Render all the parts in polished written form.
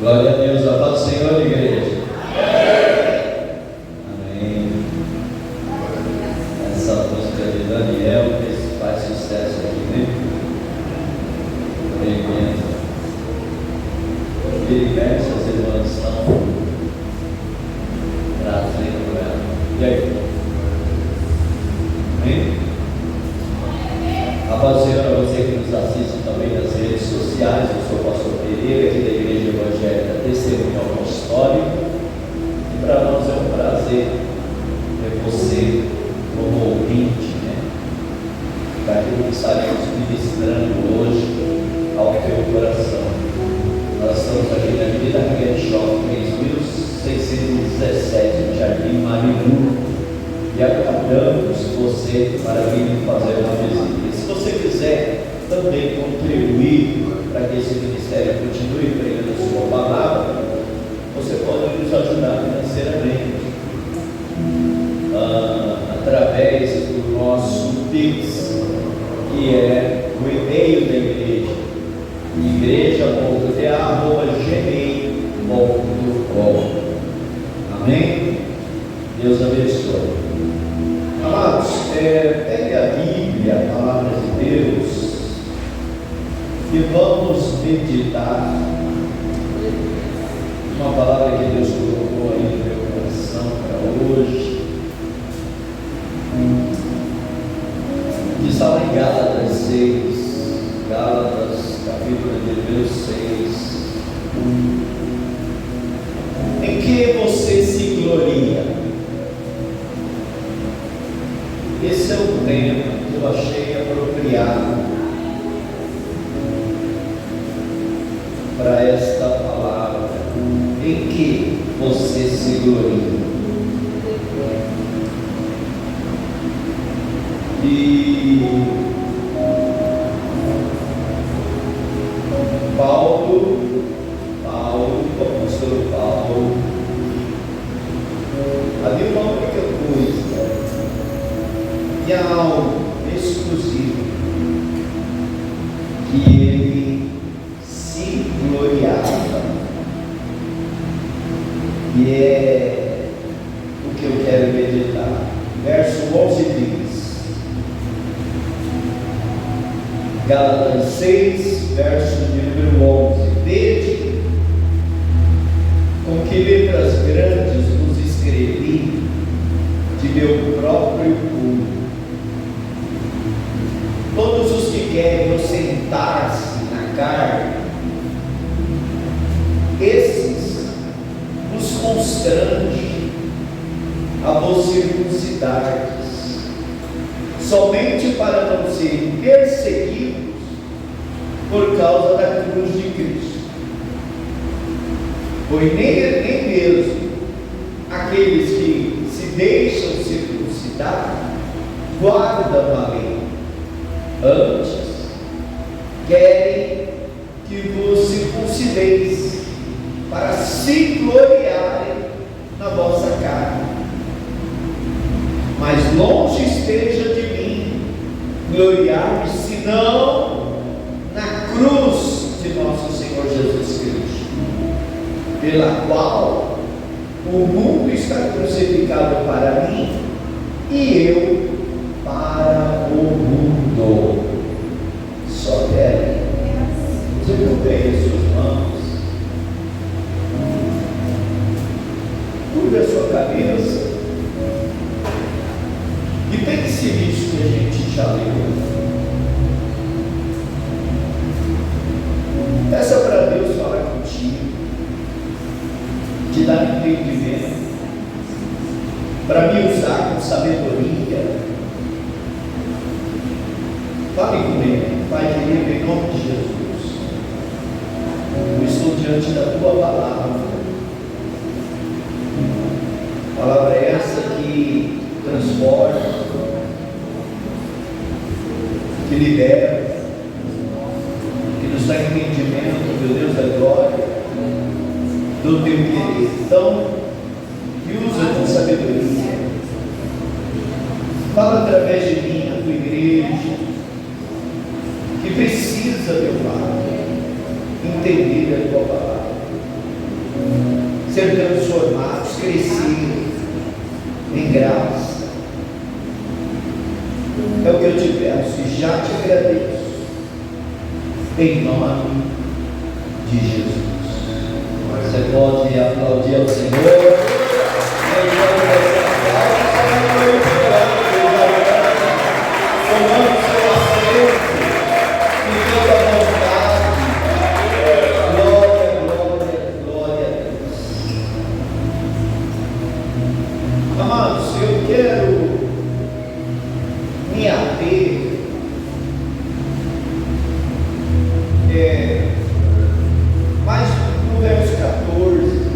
Glória a Deus, a paz do Senhor, igreja. Amém. Essa música de Daniel que faz sucesso aqui, né? Tremendo. Diversas as irmãs estão trazendo ela. E aí? Amém? A paz do Senhor a você que nos assiste também nas redes sociais. Eu sou o pastor Pereira, aqui da Igreja Evangélica Testemunho Apostólico. E para nós é um prazer ter você como ouvinte, né? Daquilo que estaremos ministrando hoje ao teu coração. Nós estamos aqui na Avenida Raquel Shopping, 3617, no Jardim Marilu, e aguardamos você para vir fazer uma visita. E se você quiser também contribuir para que esse ministério continue pregando a sua palavra, você pode nos ajudar financeiramente através do nosso Pix, que é o e-mail da igreja, igreja.da@gmail.com. Amém? Deus abençoe. Amados, pegue a Bíblia, a palavra de Deus, e vamos meditar uma palavra que Deus colocou aí no meu coração para hoje, que está lá em Gálatas 6, Gálatas capítulo número 6. Em que você se gloria? Esse é o tema que eu achei apropriado para esta palavra. Em que você se gloria? E o apóstolo Paulo, havia uma única coisa, e algo exclusivo, que ele se gloriava, e é o que eu quero meditar. Verso 11 diz, Gálatas 6, verso de número 11: Vede com que letras grandes vos escrevi de meu próprio punho. Todos os que querem assentar-se na carne, esses vos constrange a vos circuncidardes, somente para não serem perseguidos por causa da cruz de Cristo. Pois nem mesmo aqueles que se deixam circuncidar guardam a lei, antes querem que vos circuncideis, para se gloriarem na vossa carne. Mas longe esteja de mim gloriar-me, senão na cruz de nosso Senhor Jesus Cristo, pela qual o mundo está crucificado para mim e eu para o mundo. Só dele. Você não tem as suas mãos? Curva a sua cabeça e pense nisso que a gente já leu. Peça para Deus falar contigo, te dar entendimento, para me usar com sabedoria. Fale comigo, Pai querido, em nome de Jesus. Eu estou diante da tua palavra. Palavra essa que transforma, que libera, que nos dá entendimento, meu Deus da glória, do teu querer. Então, me usa com sabedoria. Fala através de mim, a tua igreja, que precisa, meu Pai, entender a tua palavra. ser transformados, crescer em graça. É o que eu te peço e já te agradeço, em nome de Jesus. Você pode aplaudir ao Senhor. Tomando seu assento, ficando à vontade. Glória, glória, glória a Deus. Amados, eu quero me ater mais no verso 14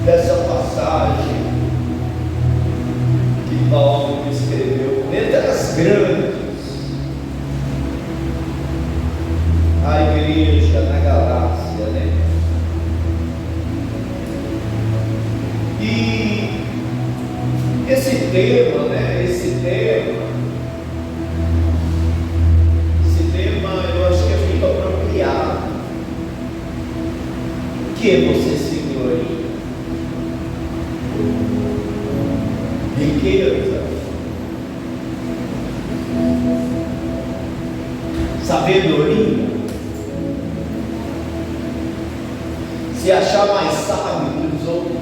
dessa passagem que Paulo escreveu, letras grandes, a igreja na Galácia, né? E esse tema, né? Esse tema eu acho que é muito apropriado. O que você se gloria? Riqueza, sabedoria, se achar mais sábio que os outros,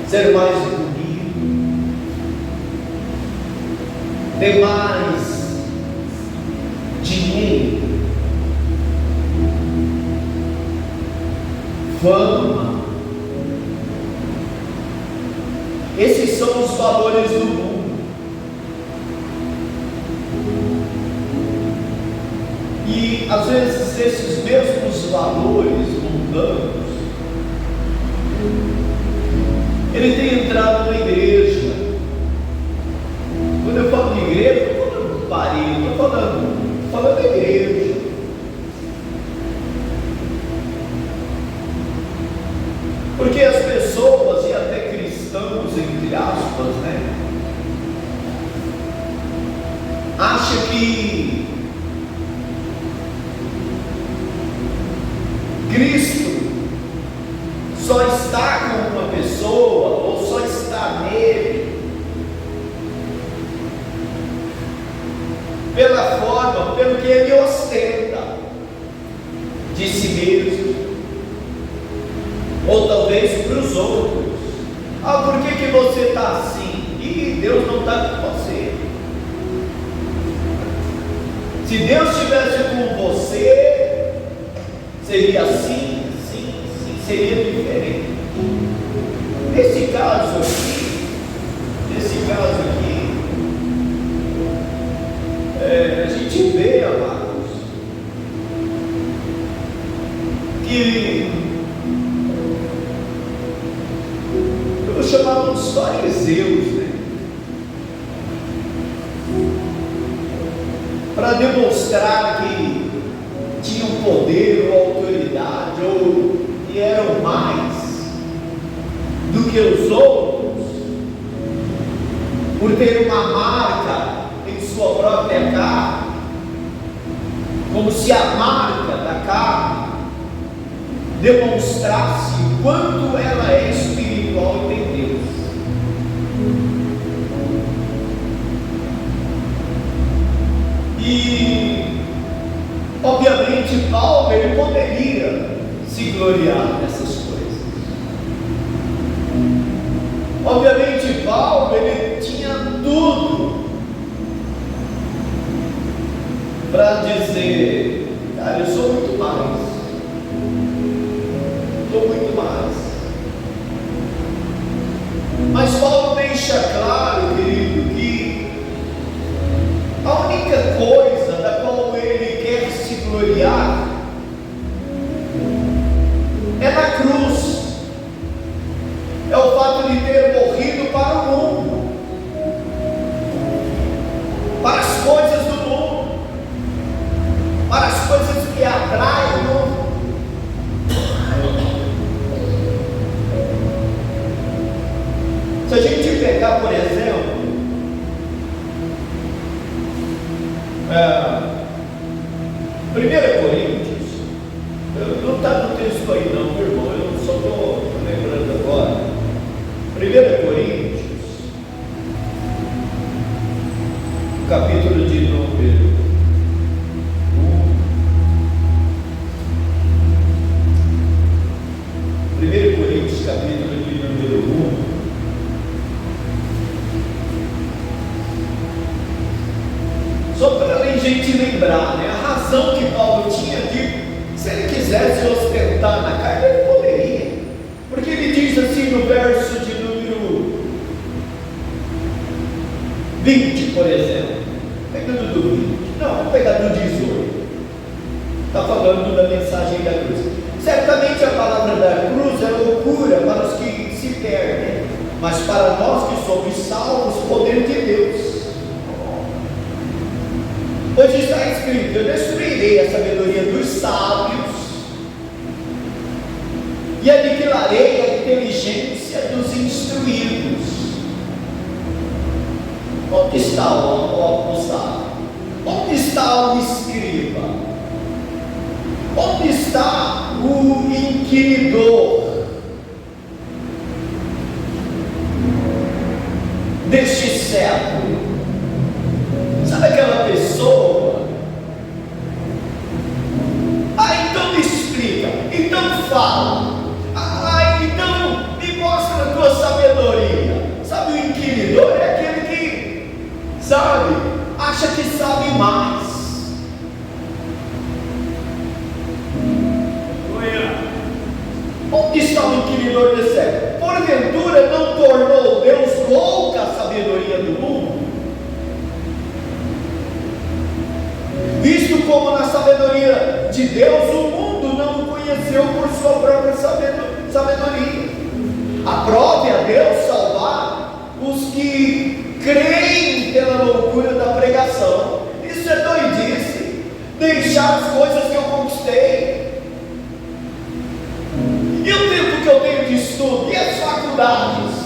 ser mais bonito, ter mais dinheiro, fama. Esses são os valores do mundo. E às vezes esses mesmos valores mundanos, ele tem entrado na igreja. Quando eu falo de igreja, eu estou falando de parede, eu estou falando da igreja. Porque as pessoas, e até cristãos, entre aspas, né, acham que Cristo só está com uma pessoa, ou só está nele, pela forma, pelo que ele ostenta de si mesmo, ou talvez para os outros. Por que você está assim? E Deus não está com você. Se Deus estivesse com você, seria assim, seria diferente. Nesse caso aqui, a gente vê, amados, que eu vou chamar os fariseus, né, para demonstrar que tinham poder ou autoridade, ou que eram mais do que os outros, por ter uma marca em sua própria carne, como se a marca da carne demonstrasse o quanto ela é espiritual em Deus. E obviamente Paulo, ele poderia se gloriar nessas coisas. Obviamente Paulo, ele tinha tudo para dizer: cara, eu sou muito mais, sou muito mais. Mas Paulo deixa claro, querido, que a única coisa da qual ele quer se gloriar é na cruz, é o fato de ter morrido para o mundo, para as coisas do mundo, para as coisas que atraem o 1 Coríntios, não está no texto aí não, meu irmão, eu só estou lembrando agora. 1 Coríntios, capítulo de número 1. 1 Coríntios, capítulo de número 1. Só para a gente lembrar, né, a razão que Paulo tinha de, se ele quisesse ostentar na carne, ele poderia. Porque ele diz assim no verso de número 20, por exemplo. Pegando do 20. Não, vou pegar do 18. Está falando da mensagem da cruz. Certamente a palavra da cruz é loucura para os que se perdem, mas para nós que somos salvos, poder de Deus. Hoje está escrito: eu destruirei a sabedoria dos sábios e aniquilarei a inteligência dos instruídos. Onde está o sábio? Onde está o escriba? Onde está o inquiridor deste século? Sabe aquela pessoa? Então me explica, então fala, então me mostra a tua sabedoria. Sabe, o inquiridor é aquele que, sabe, acha que sabe mais. Onde está o inquiridor desse século? Porventura não tornou Deus louca a sabedoria do mundo? Visto como na sabedoria de Deus o mundo não o conheceu por sua própria sabedoria. Aprove a Deus salvar os que creem pela loucura da pregação. Isso é doidice. Deixar as coisas que eu conquistei. E o tempo que eu tenho de estudo? E as faculdades?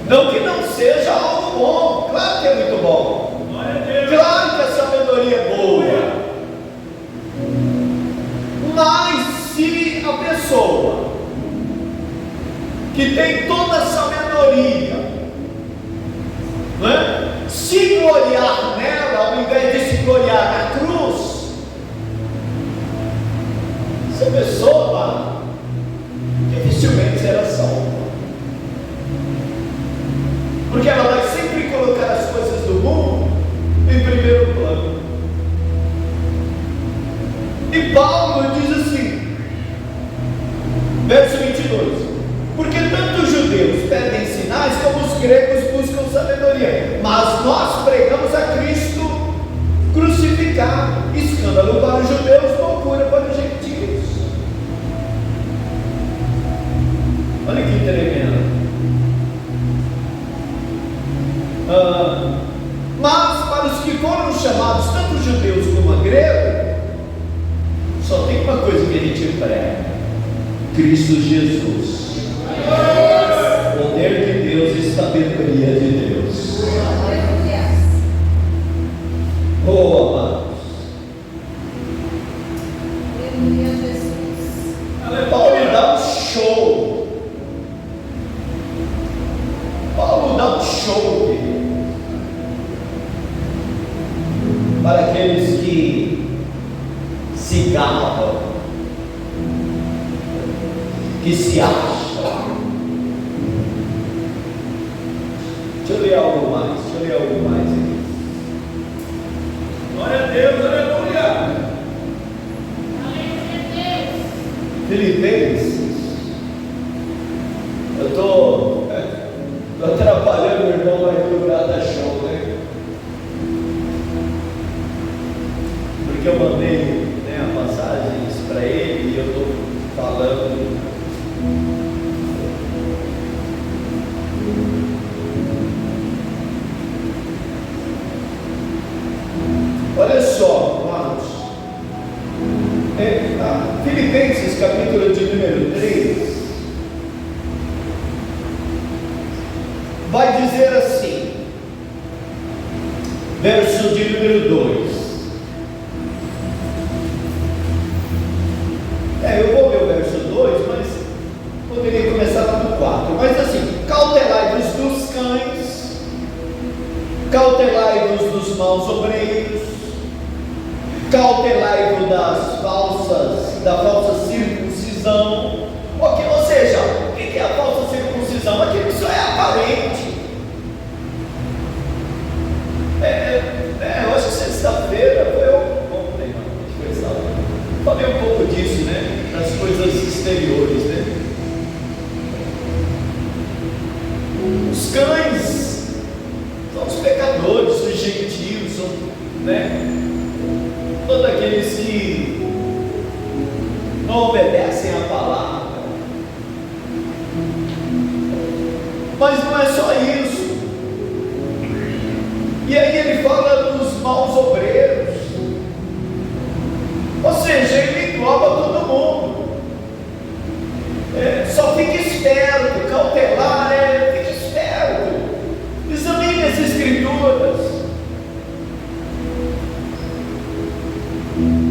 Não que não seja algo bom, claro que é muito bom. Claro que a sabedoria é boa. Mas se a pessoa que tem toda a sabedoria, né, se gloriar nela, ao invés de se gloriar na cruz, essa pessoa dificilmente será salva. Porque ela vai sempre colocar as coisas do mundo em primeiro plano. E Paulo diz assim, verso 22: porque tanto os judeus pedem sinais, como os gregos buscam sabedoria, mas nós pregamos a Cristo crucificado, escândalo para os judeus, loucura para os gentios. Olha que tremendo. Mas para os que foram chamados, tanto judeus como gregos, só tem uma coisa que a gente prega: Cristo Jesus, poder de Deus e sabedoria de Deus. Oh, amados, Paulo dá um show. Paulo dá um show para aqueles que se gabam, que se acham. Deixa eu ler algo mais, aqui. Glória a Deus, aleluia. Filipenses. Eu estou atrapalhando o irmão lá do Grada Show, né? Porque eu mandei, né, passagens para ele e eu estou falando. Olha só, amados, Filipenses capítulo de número 3 vai dizer assim, verso de número 2: Cautelai-vos dos maus obreiros, cautelai-vos da falsa circuncisão. Ou seja, o que é a falsa circuncisão? Aquilo que só é aparente. Eu acho que sexta-feira foi ontem, foi sábado. Falei um pouco disso, né? Das coisas exteriores, né? Os cães são os pecadores, os gentios, são, né? Todos aqueles que não obedecem à palavra. Mas não é só isso. E aí ele fala dos maus obreiros. Ou seja, ele engloba todo mundo. Só fique esperto, cautelar, fique esperto. Examine as escrituras.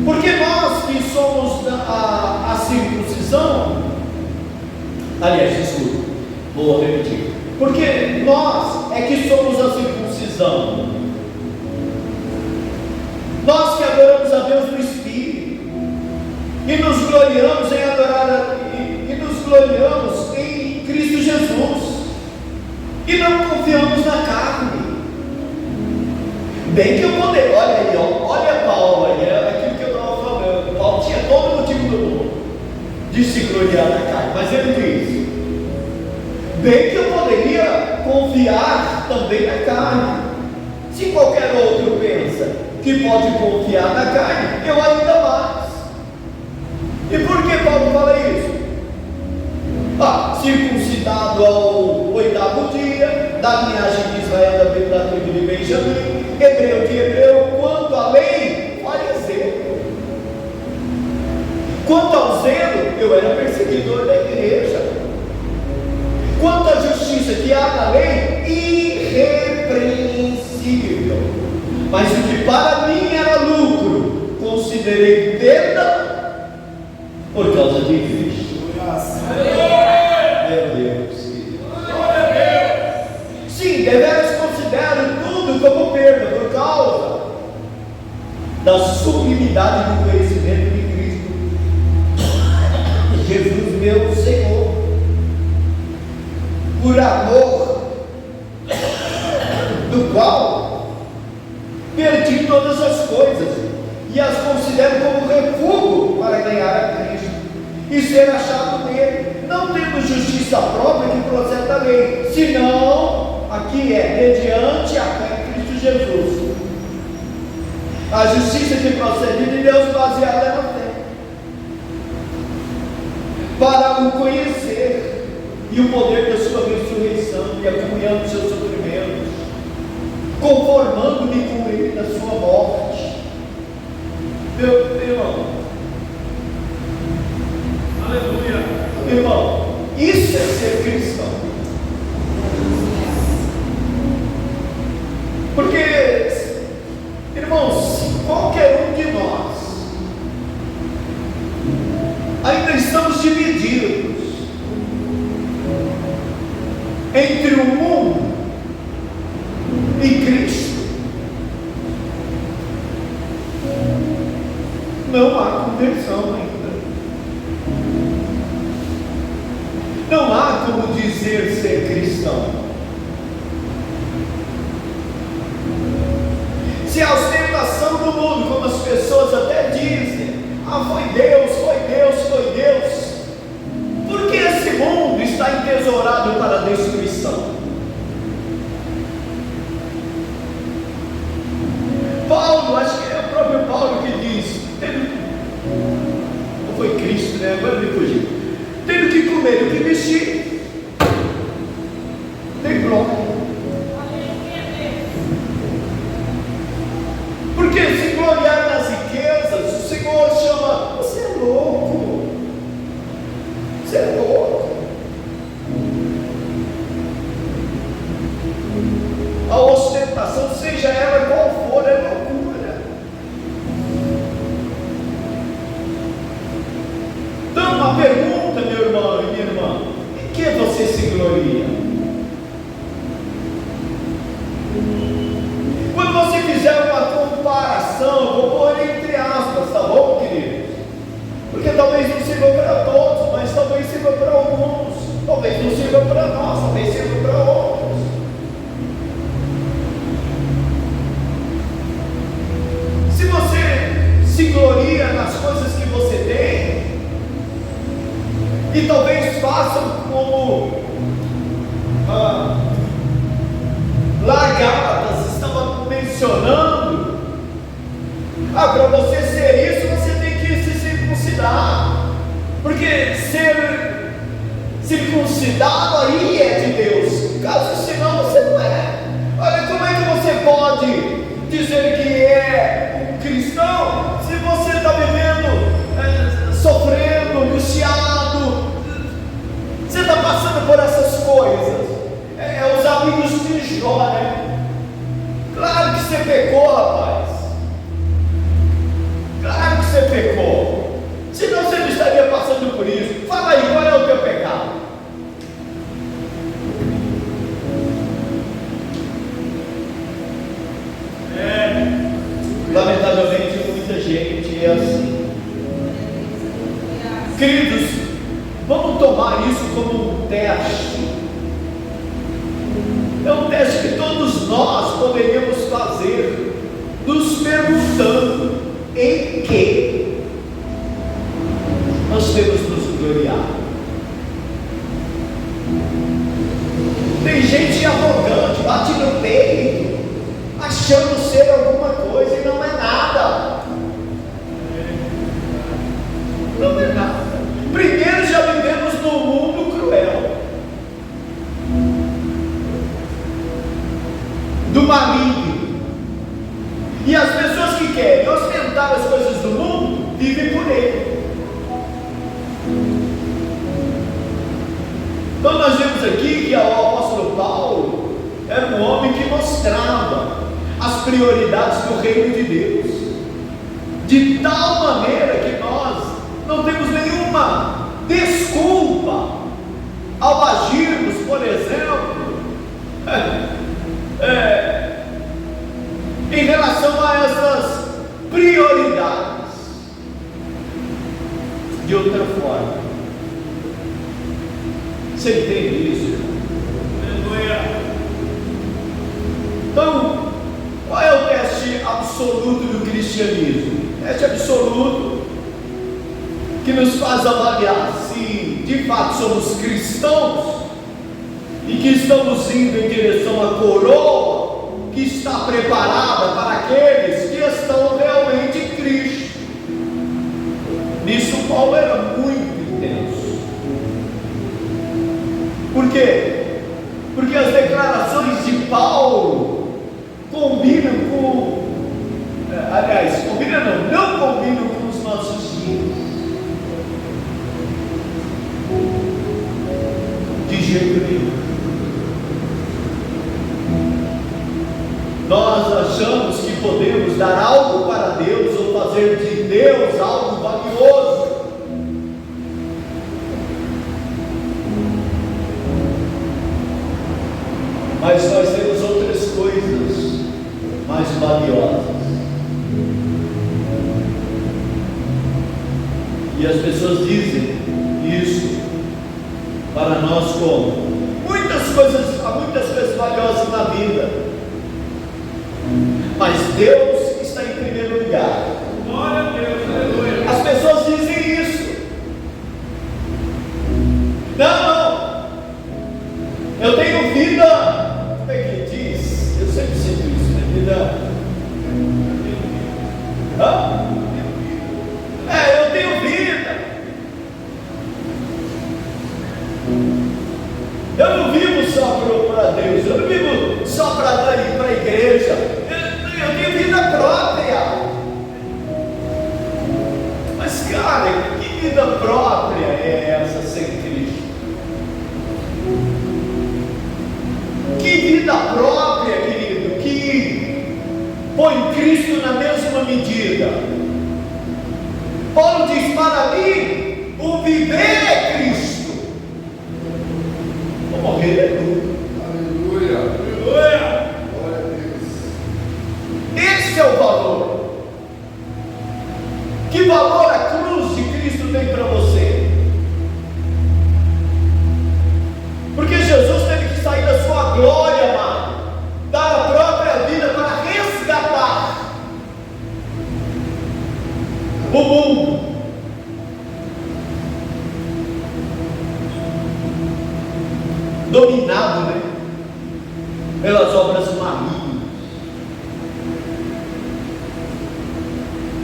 Porque nós que somos a circuncisão, aliás, desculpa, vou repetir. Porque nós é que somos a circuncisão. Nós que adoramos a Deus no Espírito e nos gloriamos em adorar e nos gloriamos em Cristo Jesus e não confiamos na carne. Bem que eu poderia, olha aí, olha Paulo aí, é aquilo que eu estava falando. Paulo tinha todo o motivo do mundo de se gloriar na carne, mas ele diz: bem que eu poderia confiar também na carne. Se qualquer outro pensa que pode confiar na carne, eu ainda mais. E por que Paulo fala isso? Circuncidado ao 8º dia, da linhagem de Israel, da tribo de Benjamim, hebreu de hebreu, quanto à lei, fariseu. Quanto ao zelo, eu era perseguidor da igreja. Quanto à justiça que há na lei, irrepreensível. Mas o que para mim era lucro, considerei perda por causa de Cristo. Meu Deus. Sim, deveras considero tudo como perda por causa da sublimidade do conhecimento de Cristo Jesus, meu Senhor. Por amor do qual perdi todas as coisas e as considero como refúgio para ganhar a Cristo e ser achado nele, não tendo justiça própria que procede da lei, senão, aqui mediante a fé em Cristo Jesus, a justiça que procede de Deus baseada na fé, para o conhecer e o poder da sua ressurreição e a comunhão dos seus sofrimentos, conformando-me com ele na sua morte. Meu irmão, aleluia, irmão, isso é ser cristão. Porque, irmãos, qualquer um de nós ainda estamos divididos entre o mundo e Cristo. Não há conversão ainda. Não há como dizer ser cristão. Se a ostentação do mundo, como as pessoas até dizem, foi Deus, foi Deus, foi Deus, porque esse mundo está entesourado para a destruição. Paulo, acho que é o próprio Paulo que diz, não foi Cristo, né? Agora me fugiu. Tendo que comer e o que vestir, tem glória. Porque se gloriar nas riquezas, o Senhor chama, você é louco. Você é louco. A ostentação, seja ela qual for, é loucura. Então, uma pergunta, meu irmão e minha irmã: em que você se gloria? declaração, eu vou pôr entre aspas, tá bom, queridos? Porque talvez não sirva para todos, mas talvez sirva para alguns, talvez não sirva para nós, talvez sirva para outros. Se você se gloria nas coisas que você tem, e talvez façam como lá Gálatas estava mencionando, para você ser isso, você tem que se circuncidar, porque ser circuncidado aí é de Deus, caso senão você não é. Olha, como é que você pode dizer que é um cristão se você está vivendo, sofrendo, angustiado, você está passando por essas coisas? Os amigos de Jó, né? Claro que você pecou, rapaz. Claro que você pecou. Senão você não estaria passando por isso. Fala aí, qual é o teu pecado? Lamentavelmente, muita gente é assim. Queridos, vamos tomar isso como um teste. É um teste que todos nós poderíamos fazer, nos perguntando em que nós temos nos gloriado. Tem gente arrogante, bate no peito, achando ser alguma coisa e não é nada. Não é nada. Primeiro, já vivemos num mundo cruel, do maligno, e as pessoas que querem ostentar as coisas do mundo vivem por ele. Então nós vemos aqui que o apóstolo Paulo era um homem que mostrava as prioridades do reino de Deus, de tal maneira que nós não temos nenhuma desculpa ao agirmos, por exemplo, em relação a essas prioridades de outra forma. Você entende isso, irmão? Então, qual é o teste absoluto do cristianismo? Teste absoluto que nos faz avaliar se de fato somos cristãos e que estamos indo em direção à coroa que está preparada para aqueles que estão realmente em Cristo. Nisso Paulo era muito intenso. Por quê? Porque as declarações de Paulo combinam com, não combinam com os nossos dias. De jeito nenhum. Nós achamos que podemos dar algo para Deus ou fazer de Deus algo valioso. Mas nós temos outras coisas mais valiosas. E as pessoas dizem isso para nós como há muitas coisas valiosas na vida, mas Deus está em primeiro lugar. Glória a Deus, aleluia. As pessoas dizem isso. Não, eu tenho vida, como é que diz? Eu sempre sinto isso, né? Vida. Eu tenho vida. Eu não vivo só para Deus, eu não vivo só para ir para a igreja, eu tenho vida própria. Mas cara, que vida própria é essa sem Cristo? Que vida própria, querido, que põe Cristo na mesma medida. Paulo diz: para mim, o viver é Cristo. O morrer é lucro. Aleluia. Aleluia. Glória a Deus. Esse é o valor.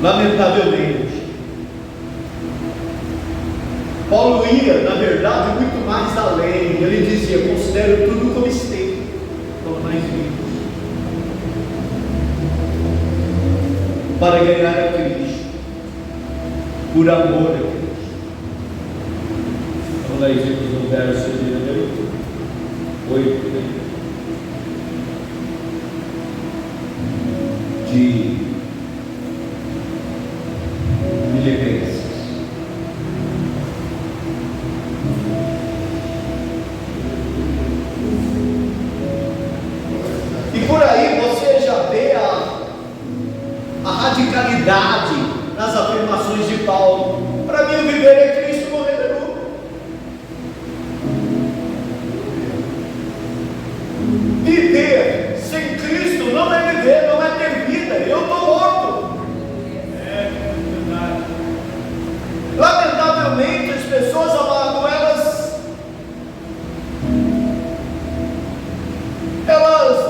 Lamentavelmente, Paulo ia, na verdade, muito mais além. Ele dizia: considero tudo como esteio, tornai vivos, para ganhar a Cristo, por amor a Cristo. Vamos lá, irmãos, no verso de número 8, né? De Filipenses. E por aí você já vê a radicalidade nas afirmações de Paulo. Para mim, o viver é Cristo, morrer é lucro. Viver sem Cristo não é viver, não é ter vida. Eu estou morto. Lamentavelmente, as pessoas, amado, elas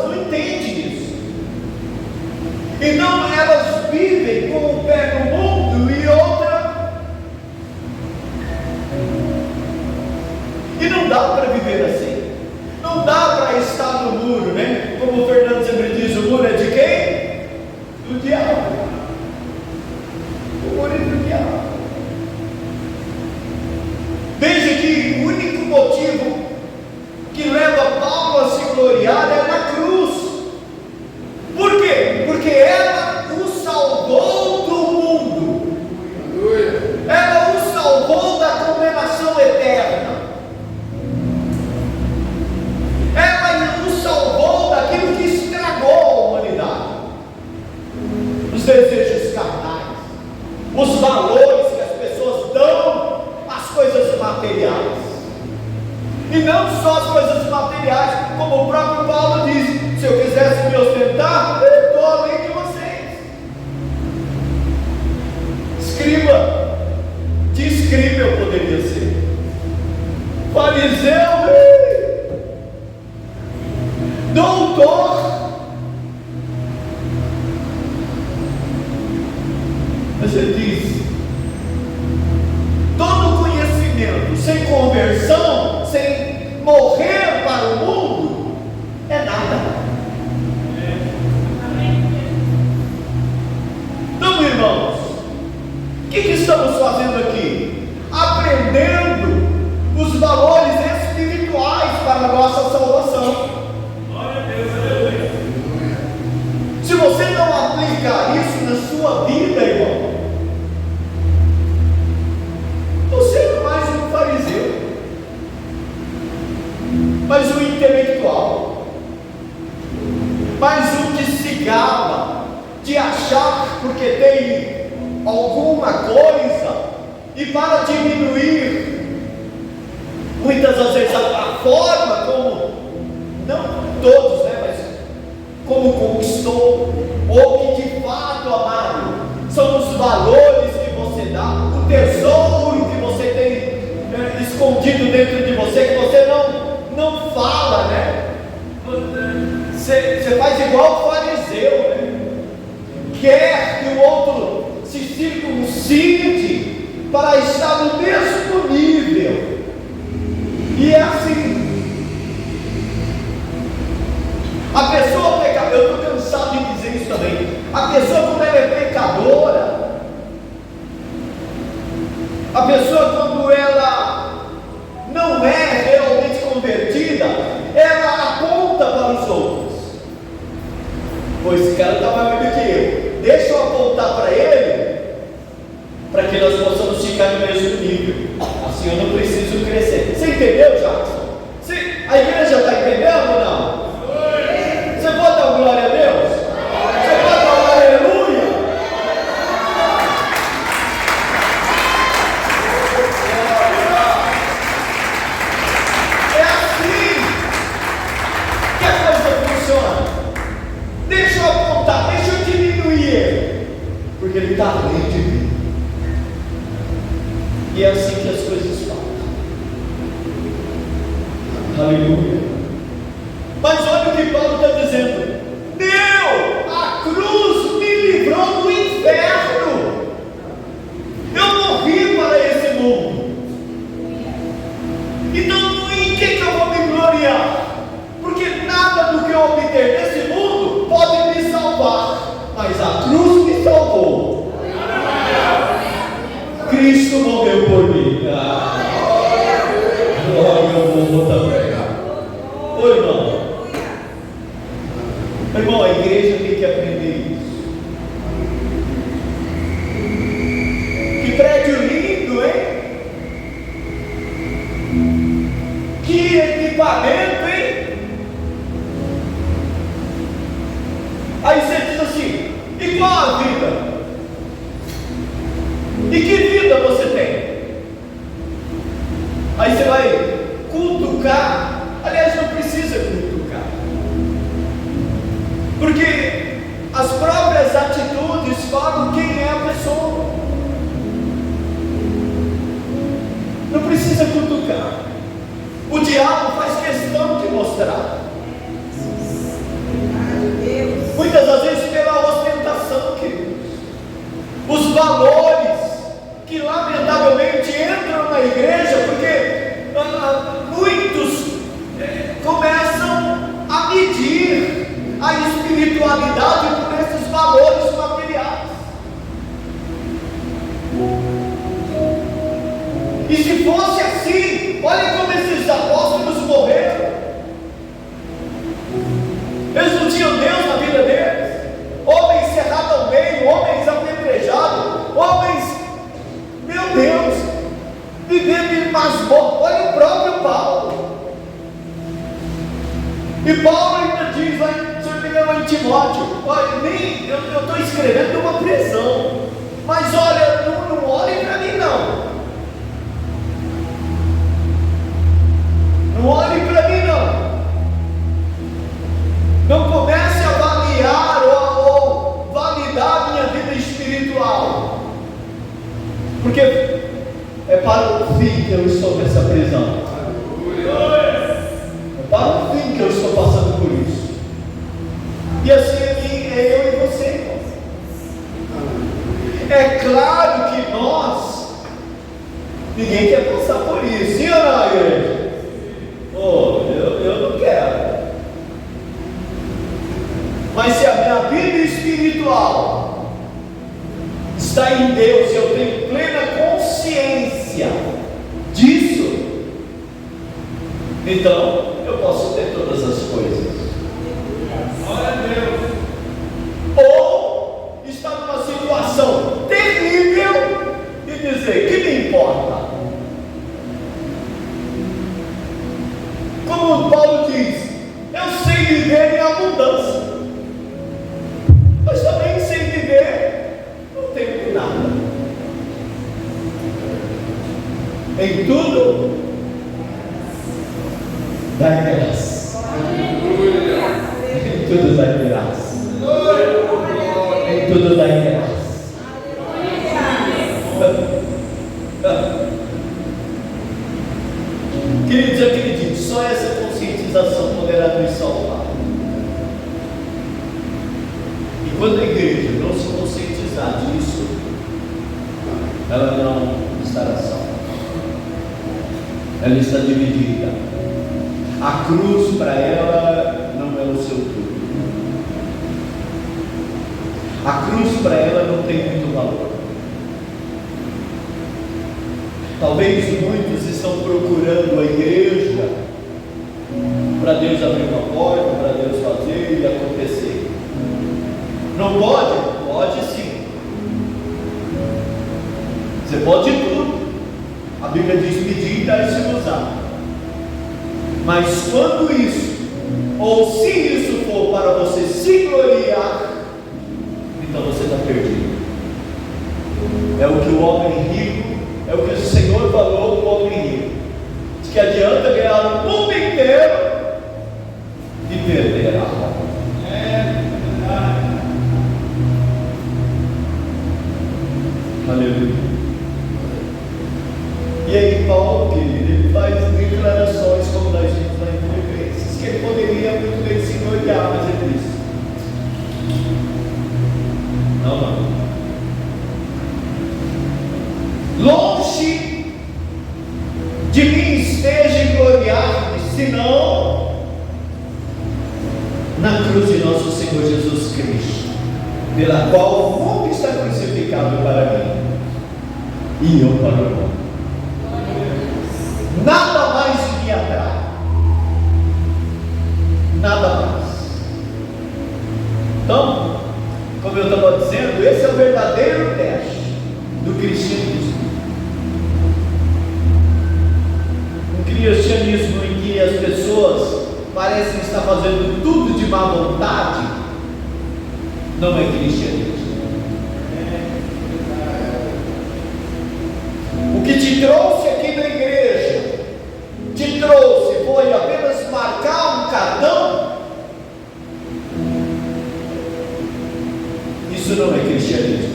não entendem isso. Então elas vivem com um pé no mundo e outra. E não dá para viver assim. Não dá para estar no muro, né? Como o Fernando sempre diz, o muro é de quem? Do diabo. O muro é do diabo. Veja que o único motivo que leva Paulo a se gloriar é na cruz. Por quê? Porque ela o salvou do mundo. Ela o salvou da condenação eterna. Ela o salvou daquilo que estragou a humanidade. Os desejos carnais, os valores que as pessoas dão às coisas materiais. E não só as coisas materiais, como o próprio Paulo diz: se eu quisesse me ostentar, eu estou além de vocês. Escriba, de escriba eu poderia ser. Fariseu, doutor. Mas ele diz: todo conhecimento sem conversão, sem morrer para o mundo, é nada. Então, irmãos, o que estamos fazendo aqui? Aprendendo os valores espirituais para a nossa salvação. Se você não aplicar isso na sua vida, irmão, você é mais um fariseu, mais um intelectual, mais um que se gaba de achar porque tem alguma coisa, e para diminuir muitas das vezes a forma como, não todos, né, mas como conquistou, ou que de fato, amado, são os valores que você dá, o tesouro que você tem escondido dentro de você, que você não fala, né? Você faz igual o fariseu, né? Quer que o outro se circuncide para estar no mesmo nível. E é assim. A pessoa pecadora, eu estou cansado de dizer isso também. A pessoa, quando ela é pecadora, a pessoa, quando ela não é realmente convertida, ela aponta para os outros. Pois esse cara está mais do que eu. Deixa eu apontar para ele, para que nós possamos ficar no mesmo nível. Assim eu não preciso crescer. Você entendeu, Jackson? A igreja está entendendo ou não? Você pode dar glória a Deus? Você pode dar um aleluia? É assim que a coisa funciona. Deixa eu apontar, deixa eu diminuir ele, porque ele está além de mim. E é assim que as coisas fazem. Aleluia. Mas olha o que Paulo está dizendo: a cruz me livrou do inferno. Cristo morreu por mim. Glória, eu vou voltar a pregar. Ô irmão, a igreja tem que aprender isso. Que prédio lindo, hein? Que equipamento, hein? Aí você diz assim: e qual a vida? E que vida você tem? Aí você vai cutucar. Aliás, não precisa cutucar, porque as próprias atitudes falam quem é a pessoa. Não precisa cutucar. O diabo faz questão de mostrar. Muitas das vezes pela ostentação, queridos. Os valores que lamentavelmente entram na igreja, porque muitos começam a medir a espiritualidade por esses valores materiais. E se fosse assim, olha como esses apóstolos morreram. Eles não tinham Deus na vida deles. Homens cerrados ao meio, homens apedrejados, homens, meu Deus, vivendo em masmorra. Olha o próprio Paulo. E Paulo ainda diz lá em Timóteo: olha, eu estou escrevendo uma prisão, mas olha, não olhem para mim não. Não olhem para mim não. Não comece a avaliar ou validar a minha vida espiritual, porque é para o fim que eu estou nessa prisão. É para o fim que eu estou passando por isso. E assim é eu e você, irmão. É claro que ninguém quer passar por isso. Sim ou não, igreja? Eu não quero. Mas se a minha vida espiritual está em Deus e eu tenho plena consciência disso, então eu posso ter todas as coisas. Glória a Deus. Ou estar numa situação terrível e dizer: que me importa? Como Paulo diz: eu sei viver em abundância, mas também sem viver não tenho nada. Em tudo dá graça. Em tudo dá graça. Em tudo dá graça. Queridos, eu acredito, só essa conscientização poderá nos salvar. E quando a igreja não se conscientizar disso, ela não estará salva. Ela está dividida. A cruz para ela não é o seu tudo. A cruz para ela não tem muito valor. Talvez muitos estão procurando a igreja para Deus abrir uma porta, para Deus fazer e acontecer. Não pode? Pode sim. Você pode tudo. A Bíblia diz: pedir e dar-se-vos-á. Mas quando isso, ou se isso for para você se gloriar, então você está perdido. É o que o homem rico, é o que o Senhor falou do homem rico. Diz que adianta ganhar o mundo inteiro e perder a alma. Aleluia. E aí Paulo, querido, ele faz declarações, como nós vimos lá em Filipenses, que ele poderia muito bem se gloriar, mas ele disse: não. Longe de mim esteja gloriar-me, senão na cruz de nosso Senhor Jesus Cristo, pela qual o mundo está crucificado para mim e iam para o mundo. Nada mais me atrai. Nada mais. Então, como eu estava dizendo, esse é o verdadeiro teste do cristianismo. Um cristianismo em que as pessoas parecem estar fazendo tudo de má vontade, não é cristianismo. O que te trouxe aqui na igreja, te trouxe, foi apenas marcar um cartão? Isso não é cristianismo.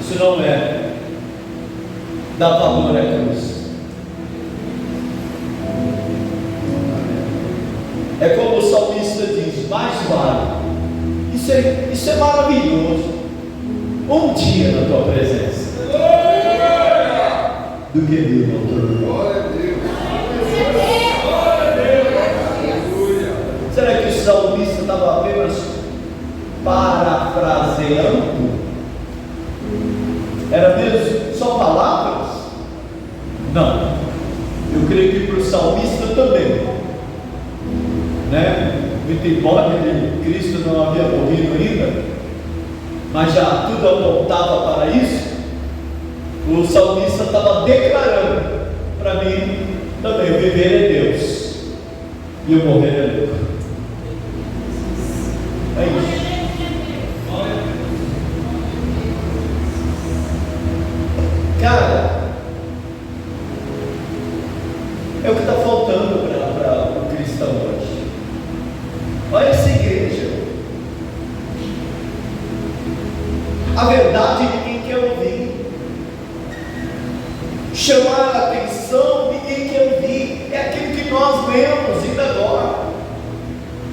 Isso não é dar valor à cruz. É como o salmista diz: mais vale. Isso é maravilhoso. Um dia na tua presença do que vir no outro lugar. Glória a Deus. Será que o salmista estava apenas parafraseando? Era mesmo só palavras? Não. Eu creio que para o salmista também, né? Muito embora Cristo não havia morrido ainda, mas já tudo apontava para isso. O salmista estava declarando para mim também: o viver é Deus e o morrer é lucro. É isso. Cara, é o que está faltando para o cristão hoje. Olha essa igreja. A verdade ninguém quer ouvir. Chamar a atenção ninguém quer ouvir. É aquilo que nós lemos ainda agora.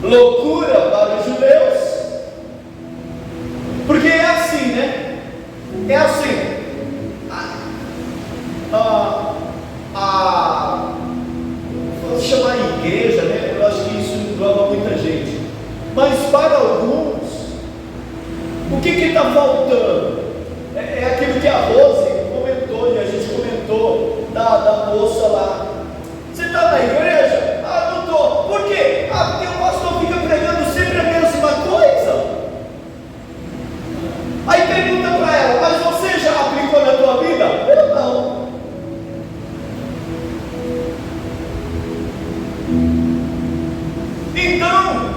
Loucura para os judeus. Porque é assim, né? É assim. Vou chamar a igreja, né? Eu acho que isso engloba muita gente. Mas para alguns, o que está faltando? É aquilo que a Rose comentou, e a gente comentou da moça lá. Você está na igreja? Ah, não estou. Por quê? Ah, porque o pastor fica pregando sempre a mesma coisa. Aí pergunta para ela: mas você já aplicou na tua vida? Eu não. Então,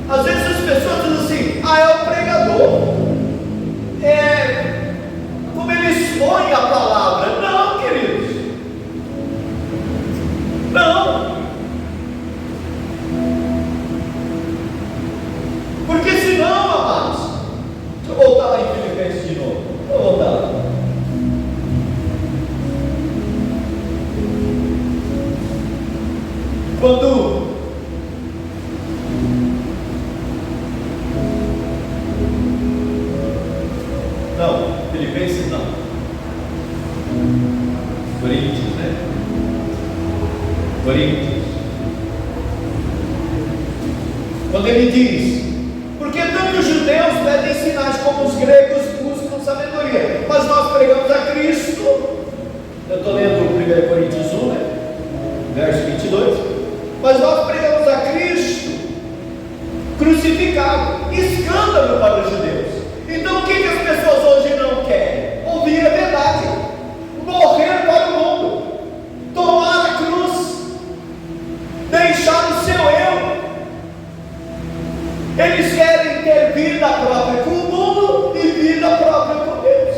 às vezes as pessoas dizem assim: ah, é o pregador, como ele expõe a palavra. Não, queridos, não, porque senão, amados, deixa eu voltar lá em Filipenses de novo. Vou voltar lá. Quando Filipenses não, Coríntios, né? Coríntios. Quando ele diz: porque tanto os judeus pedem sinais como os gregos buscam sabedoria, mas nós pregamos a Cristo. Eu estou lendo 1 Coríntios 1, né? Verso 22. Mas nós pregamos a Cristo crucificado, escândalo para os judeus. Então o que as pessoas hoje não querem? Ouvir a verdade, morrer para o mundo, tomar a cruz, deixar o seu eu. Eles querem ter vida própria com o mundo e vida própria com Deus.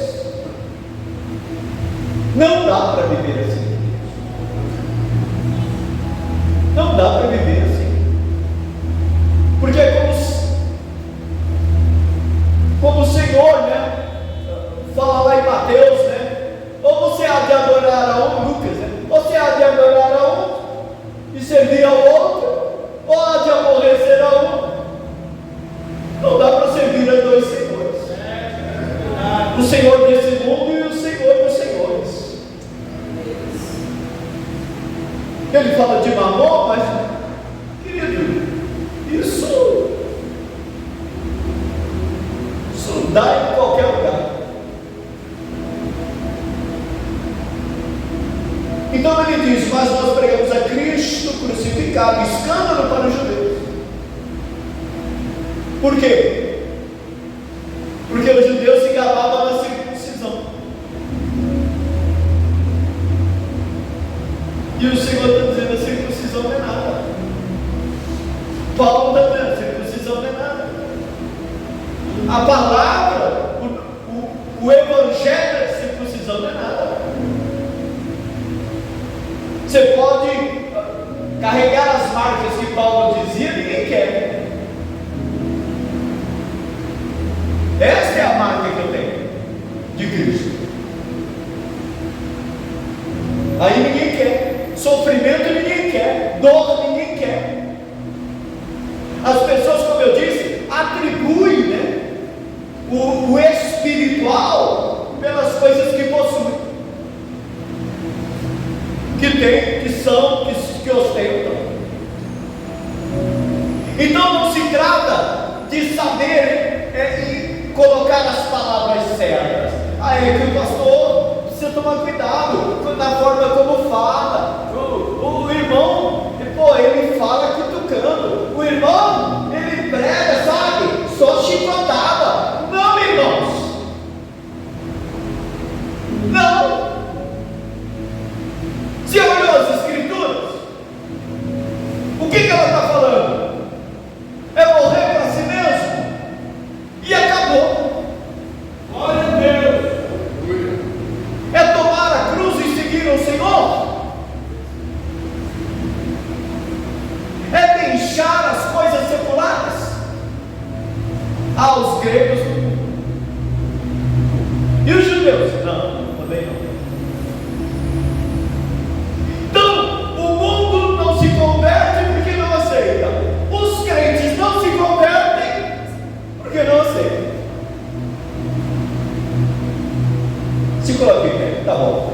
Não dá para viver assim. Não dá para viver assim. Porque é como o Senhor, né, fala lá em Mateus, né? Ou você há de adorar a um, Lucas, né? Ou você há de adorar a um e servir ao outro, ou há de aborrecer a um. Não dá para servir a dois senhores. O Senhor desse mundo e o Senhor dos senhores. Ele fala de mamon, mas, querido, isso dá em qualquer lugar. significava escândalo para os judeus. Por quê? Porque os judeus se gabavam da circuncisão. E o Senhor está dizendo: a circuncisão não é nada. Paulo está dizendo: a circuncisão não é nada. A palavra, o evangelho da circuncisão não é nada. Você pode carregar as marcas que Paulo dizia, ninguém quer. Essa é a marca que eu tenho de Cristo. Aí ninguém quer. Sofrimento ninguém quer. Dor ninguém quer. As pessoas, como eu disse, atribuem, né, o espiritual pelas coisas que possuem, que tem, que são, que ostentam. Então não se trata de saber e colocar as palavras certas. Aí que o pastor precisa tomar cuidado na forma como fala. O irmão, ele fala cutucando. O irmão, ele prega, sabe? Só chicotada. Não, irmãos. Não. Você olhou as escrituras? O que ela está falando? É morrer para si mesmo e acabou. Glória a Deus. É tomar a cruz e seguir o Senhor. É deixar as coisas seculares aos gregos. E os judeus? Não, também não. Então, o mundo não se converte porque não aceita. Os crentes não se convertem porque não aceitam. Se coloque em pé, tá bom.